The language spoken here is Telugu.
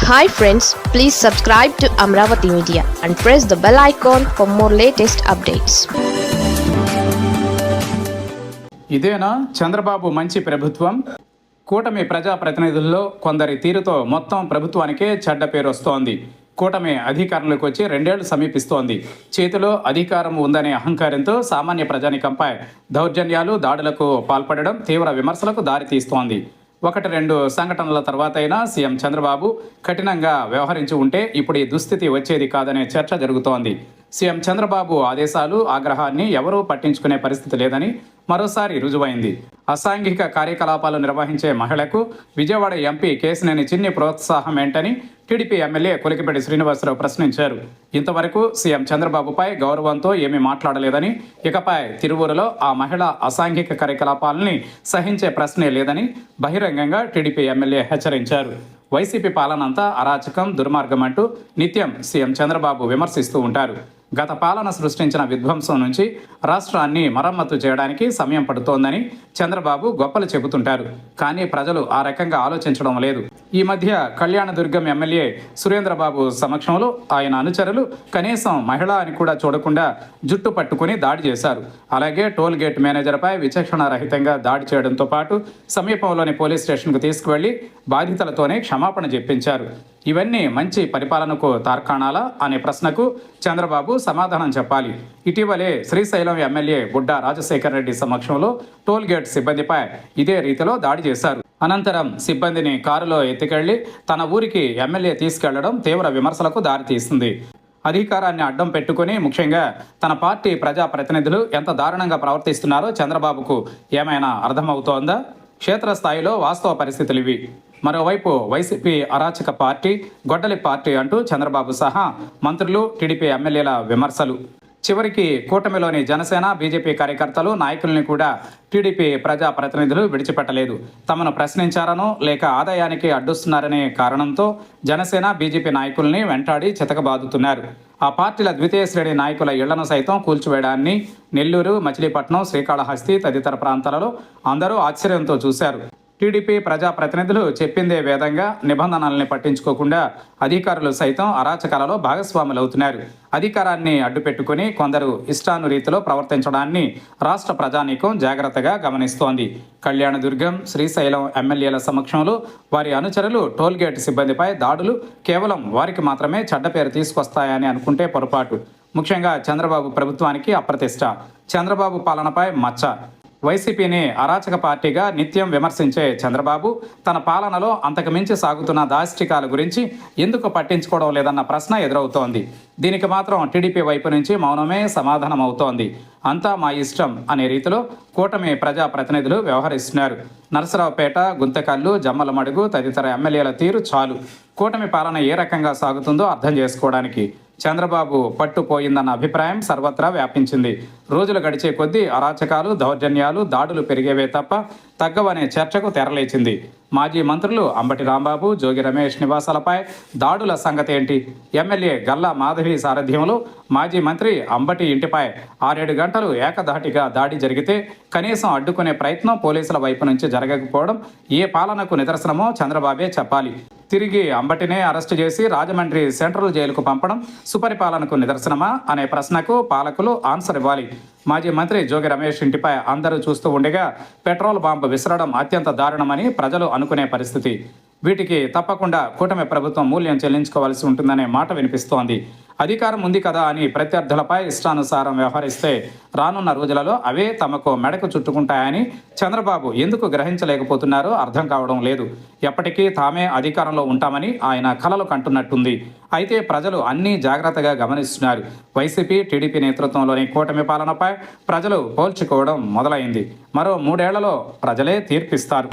Hi friends, please subscribe to Amravati Media and press the bell icon for more latest updates. ఇదేనా చంద్రబాబు మంచి ప్రభుత్వం? కూటమి ప్రజా ప్రతినిధుల్లో కొందరి తీరుతో మొత్తం ప్రభుత్వానికే చెడ్డ పేరు వస్తోంది. కూటమి అధికారంలోకి వచ్చి 2 ఏళ్లు సమీపిస్తోంది. చేతిలో అధికారం ఉందనే అహంకారంతో సామాన్య ప్రజానికంపై దౌర్జన్యాలు, దాడులకు పాల్పడడం తీవ్ర విమర్శలకు దారితీస్తోంది. 1-2 సంఘటనల తర్వాత అయినా సీఎం చంద్రబాబు కఠినంగా వ్యవహరించి ఉంటే ఇప్పుడు ఈ దుస్థితి వచ్చేది కాదనే చర్చ జరుగుతోంది. సీఎం చంద్రబాబు ఆదేశాలు, ఆగ్రహాన్ని ఎవరూ పట్టించుకునే పరిస్థితి లేదని మరోసారి రుజువైంది. అసాంఘిక కార్యకలాపాలు నిర్వహించే మహిళకు విజయవాడ ఎంపీ కేశినేని చిన్ని ప్రోత్సాహం ఏంటని టీడీపీ ఎమ్మెల్యే కొలికిపేటి శ్రీనివాసరావు ప్రశ్నించారు. ఇంతవరకు సీఎం చంద్రబాబుపై గౌరవంతో ఏమీ మాట్లాడలేదని, ఇకపై తిరువూరులో ఆ మహిళ అసాంఘిక కార్యకలాపాలని సహించే ప్రశ్నే లేదని బహిరంగంగా టీడీపీ ఎమ్మెల్యే హెచ్చరించారు. వైసీపీ పాలనంతా అరాచకం, దుర్మార్గం అంటూ నిత్యం సీఎం చంద్రబాబు విమర్శిస్తూ ఉంటారు. గత పాలన సృష్టించిన విధ్వంసం నుంచి రాష్ట్రాన్ని మరమ్మతు చేయడానికి సమయం పడుతోందని చంద్రబాబు గొప్పలు చెబుతుంటారు. కానీ ప్రజలు ఆ రకంగా ఆలోచించడం లేదు. ఈ మధ్య కళ్యాణదుర్గం ఎమ్మెల్యే సురేంద్రబాబు సమక్షంలో ఆయన అనుచరులు కనీసం మహిళ అని కూడా చూడకుండా జుట్టు పట్టుకుని దాడి చేశారు. అలాగే టోల్ గేట్ మేనేజర్పై విచక్షణారహితంగా దాడి చేయడంతో పాటు సమీపంలోని పోలీస్ స్టేషన్కు తీసుకువెళ్లి బాధితులతోనే క్షమాపణ చెప్పించారు. ఇవన్నీ మంచి పరిపాలనకు తార్కాణాలా అనే ప్రశ్నకు చంద్రబాబు సమాధానం చెప్పాలి. ఇటీవలే శ్రీశైలం ఎమ్మెల్యే బుడ్డా రాజశేఖర్ రెడ్డి సమక్షంలో టోల్ గేట్ సిబ్బందిపై ఇదే రీతిలో దాడి చేశారు. అనంతరం సిబ్బందిని కారులో ఎత్తుకెళ్లి తన ఊరికి ఎమ్మెల్యే తీసుకెళ్లడం తీవ్ర విమర్శలకు దారితీస్తుంది. అధికారాన్ని అడ్డం పెట్టుకుని ముఖ్యంగా తన పార్టీ ప్రజాప్రతినిధులు ఎంత దారుణంగా ప్రవర్తిస్తున్నారో చంద్రబాబుకు ఏమైనా అర్థమవుతోందా? క్షేత్రస్థాయిలో వాస్తవ పరిస్థితులు ఇవి. మరోవైపు వైసీపీ అరాచక పార్టీ, గొడ్డలి పార్టీ అంటూ చంద్రబాబు సహా మంత్రులు, టీడీపీ ఎమ్మెల్యేల విమర్శలు. చివరికి కూటమిలోని జనసేన, బీజేపీ కార్యకర్తలు, నాయకుల్ని కూడా టీడీపీ ప్రజా ప్రతినిధులు విడిచిపెట్టలేదు. తమను ప్రశ్నించారనో లేక ఆదాయానికి అడ్డొస్తున్నారనే కారణంతో జనసేన, బీజేపీ నాయకుల్ని వెంటాడి చితకబాదుతున్నారు. ఆ పార్టీల ద్వితీయ శ్రేణి నాయకుల ఇళ్లను సైతం కూల్చివేయడాన్ని నెల్లూరు, మచిలీపట్నం, శ్రీకాళహస్తి తదితర ప్రాంతాలలో అందరూ ఆశ్చర్యంతో చూశారు. టీడీపీ ప్రజాప్రతినిధులు చెప్పిందే వేదంగా నిబంధనల్ని పట్టించుకోకుండా అధికారులు సైతం అరాచకాలలో భాగస్వాములవుతున్నారు. అధికారాన్ని అడ్డుపెట్టుకుని కొందరు ఇష్టానురీతిలో ప్రవర్తించడాన్ని రాష్ట్ర ప్రజానీకం జాగ్రత్తగా గమనిస్తోంది. కళ్యాణదుర్గం, శ్రీశైలం ఎమ్మెల్యేల సమక్షంలో వారి అనుచరులు టోల్గేట్ సిబ్బందిపై దాడులు కేవలం వారికి మాత్రమే చెడ్డ పేరు తీసుకొస్తాయని అనుకుంటే పొరపాటు. ముఖ్యంగా చంద్రబాబు ప్రభుత్వానికి అప్రతిష్ట, చంద్రబాబు పాలనపై మచ్చ. వైసీపీని అరాచక పార్టీగా నిత్యం విమర్శించే చంద్రబాబు తన పాలనలో అంతకుమించి సాగుతున్న దాష్టికాల గురించి ఎందుకు పట్టించుకోవడం లేదన్న ప్రశ్న ఎదురవుతోంది. దీనికి మాత్రం టీడీపీ వైపు నుంచి మౌనమే సమాధానం అవుతోంది. అంతా మా ఇష్టం అనే రీతిలో కూటమి ప్రజాప్రతినిధులు వ్యవహరిస్తున్నారు. నరసరావుపేట, గుంతకల్లు, జమ్మలమడుగు తదితర ఎమ్మెల్యేల తీరు చాలు కూటమి పాలన ఏ రకంగా సాగుతుందో అర్థం చేసుకోవడానికి. చంద్రబాబు పట్టుపోయిందన్న అభిప్రాయం సర్వత్రా వ్యాపించింది. రోజులు గడిచే కొద్దీ అరాచకాలు, దౌర్జన్యాలు, దాడులు పెరిగేవే తప్ప తగ్గవనే చర్చకు తెరలేచింది. మాజీ మంత్రులు అంబటి రాంబాబు, జోగి రమేష్ నివాసాలపై దాడుల సంగతి ఏంటి? ఎమ్మెల్యే గల్లా మాధవి సారథ్యంలో మాజీ మంత్రి అంబటి ఇంటిపై 6-7 గంటలు ఏకధాటిగా దాడి జరిగితే కనీసం అడ్డుకునే ప్రయత్నం పోలీసుల వైపు నుంచి జరగకపోవడం ఏ పాలనకు నిదర్శనమో చంద్రబాబే చెప్పాలి. తిరిగి అంబటినే అరెస్టు చేసి రాజమండ్రి సెంట్రల్ జైలుకు పంపడం సుపరిపాలనకు నిదర్శనమా అనే ప్రశ్నకు పాలకులు ఆన్సర్ ఇవ్వాలి. మాజీ మంత్రి జోగి రమేష్ ఇంటిపై అందరూ చూస్తూ ఉండగా పెట్రోల్ బాంబు విసరడం అత్యంత దారుణమని ప్రజలు అనుకునే పరిస్థితి. వీటికి తప్పకుండా కూటమి ప్రభుత్వం మూల్యం చెల్లించుకోవాల్సి ఉంటుందనే మాట వినిపిస్తోంది. అధికారం ఉంది కదా అని ప్రత్యర్థులపై ఇష్టానుసారం వ్యవహరిస్తే రానున్న రోజులలో అవే తమకు మెడకు చుట్టుకుంటాయని చంద్రబాబు ఎందుకు గ్రహించలేకపోతున్నారో అర్థం కావడం లేదు. ఎప్పటికీ తామే అధికారంలో ఉంటామని ఆయన కలలు కంటున్నట్టుంది. అయితే ప్రజలు అన్నీ జాగ్రత్తగా గమనిస్తున్నారు. వైసీపీ, టీడీపీ నేతృత్వంలోని కూటమి పాలనపై ప్రజలు పోల్చుకోవడం మొదలైంది. మరో 3 ఏళ్లలో ప్రజలే తీర్పిస్తారు.